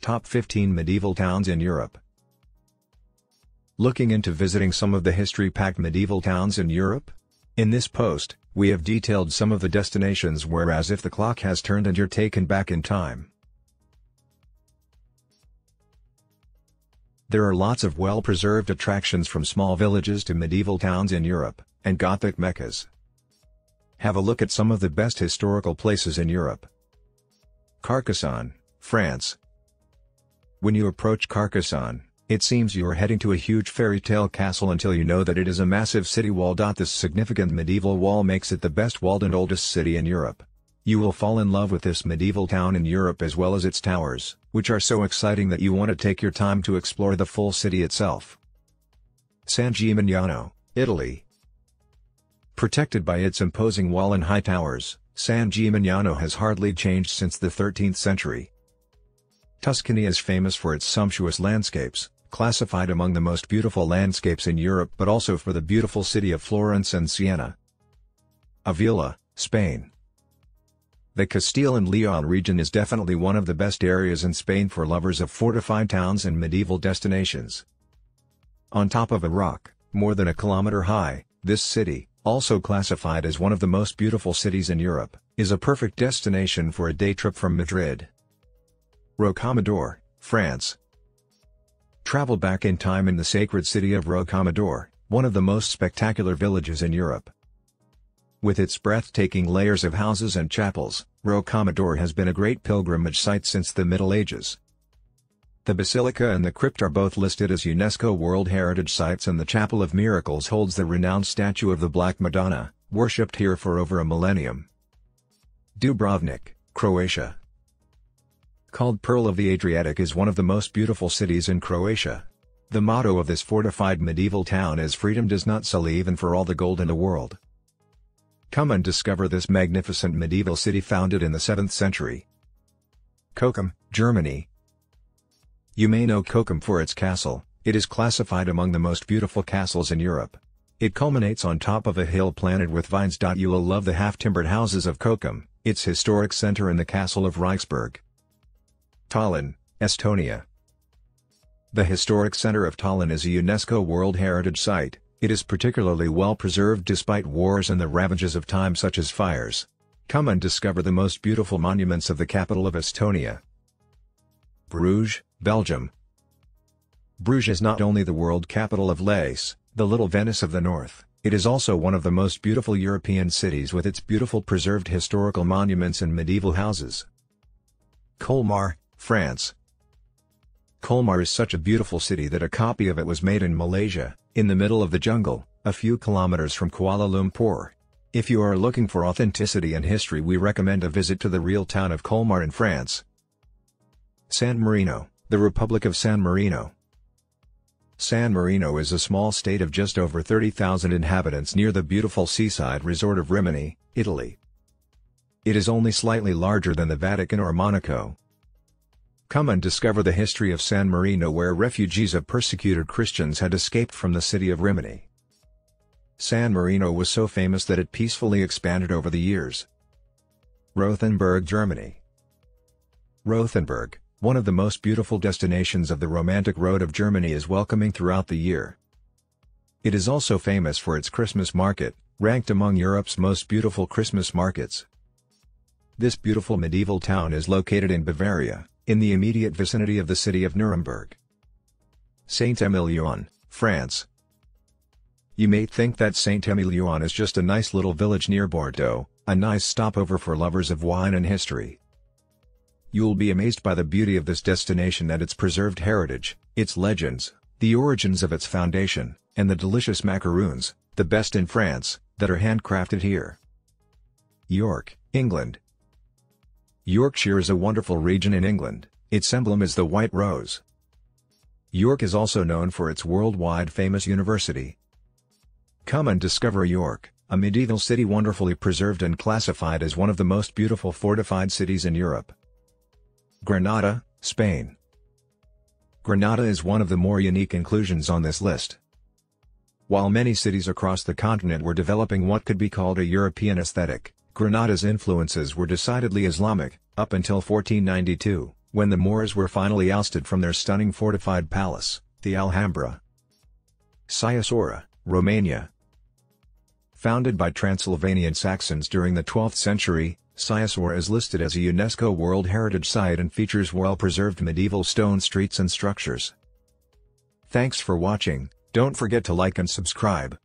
Top 15 Medieval Towns in Europe. Looking into visiting some of the history-packed medieval towns in Europe? In this post, we have detailed some of the destinations where as if the clock has turned and you're taken back in time. There are lots of well-preserved attractions from small villages to medieval towns in Europe, and Gothic meccas. Have a look at some of the best historical places in Europe. Carcassonne, France. When you approach Carcassonne, it seems you are heading to a huge fairy tale castle until you know that it is a massive city wall. This significant medieval wall makes it the best walled and oldest city in Europe. You will fall in love with this medieval town in Europe as well as its towers, which are so exciting that you want to take your time to explore the full city itself. San Gimignano, Italy. Protected by its imposing wall and high towers, San Gimignano has hardly changed since the 13th century. Tuscany is famous for its sumptuous landscapes, classified among the most beautiful landscapes in Europe, but also for the beautiful city of Florence and Siena. Avila, Spain. The Castile and Leon region is definitely one of the best areas in Spain for lovers of fortified towns and medieval destinations. On top of a rock, more than a kilometer high, this city, also classified as one of the most beautiful cities in Europe, is a perfect destination for a day trip from Madrid. Rocamadour, France. Travel back in time in the sacred city of Rocamadour, one of the most spectacular villages in Europe. With its breathtaking layers of houses and chapels, Rocamadour has been a great pilgrimage site since the Middle Ages. The basilica and the crypt are both listed as UNESCO World Heritage Sites, and the Chapel of Miracles holds the renowned statue of the Black Madonna, worshipped here for over a millennium. Dubrovnik, Croatia. Called Pearl of the Adriatic, is one of the most beautiful cities in Croatia. The motto of this fortified medieval town is "Freedom does not sell even for all the gold in the world." Come and discover this magnificent medieval city founded in the 7th century. Kochum, Germany. You may know Kochum for its castle. It is classified among the most beautiful castles in Europe. It culminates on top of a hill planted with vines. You will love the half-timbered houses of Kochum, its historic center, and the castle of Reichsburg. Tallinn, Estonia. The historic center of Tallinn is a UNESCO World Heritage Site. It is particularly well preserved despite wars and the ravages of time such as fires. Come and discover the most beautiful monuments of the capital of Estonia. Bruges, Belgium. Bruges is not only the world capital of lace, the little Venice of the north, it is also one of the most beautiful European cities with its beautiful preserved historical monuments and medieval houses. Colmar, France. Colmar is such a beautiful city that a copy of it was made in Malaysia, in the middle of the jungle, a few kilometers from Kuala Lumpur. If you are looking for authenticity and history, we recommend a visit to the real town of Colmar in France. San Marino, the Republic of San Marino. San Marino is a small state of just over 30,000 inhabitants near the beautiful seaside resort of Rimini, Italy. It is only slightly larger than the Vatican or Monaco. Come and discover the history of San Marino, where refugees of persecuted Christians had escaped from the city of Rimini. San Marino was so famous that it peacefully expanded over the years. Rothenburg, Germany. Rothenburg, one of the most beautiful destinations of the romantic road of Germany, is welcoming throughout the year. It is also famous for its Christmas market, ranked among Europe's most beautiful Christmas markets. This beautiful medieval town is located in Bavaria, in the immediate vicinity of the city of Nuremberg. Saint-Émilion, France. You may think that Saint-Émilion is just a nice little village near Bordeaux, a nice stopover for lovers of wine and history. You'll be amazed by the beauty of this destination and its preserved heritage, its legends, the origins of its foundation, and the delicious macaroons, the best in France, that are handcrafted here. York, England. Yorkshire is a wonderful region in England. Its emblem is the white rose. York is also known for its worldwide famous university. Come and discover York, a medieval city wonderfully preserved and classified as one of the most beautiful fortified cities in Europe. Granada, Spain. Granada is one of the more unique inclusions on this list. While many cities across the continent were developing what could be called a European aesthetic, Granada's influences were decidedly Islamic, up until 1492, when the Moors were finally ousted from their stunning fortified palace, the Alhambra. Siusaura, Romania. Founded by Transylvanian Saxons during the 12th century, Siusaura is listed as a UNESCO World Heritage Site and features well-preserved medieval stone streets and structures. Thanks for watching, don't forget to like and subscribe.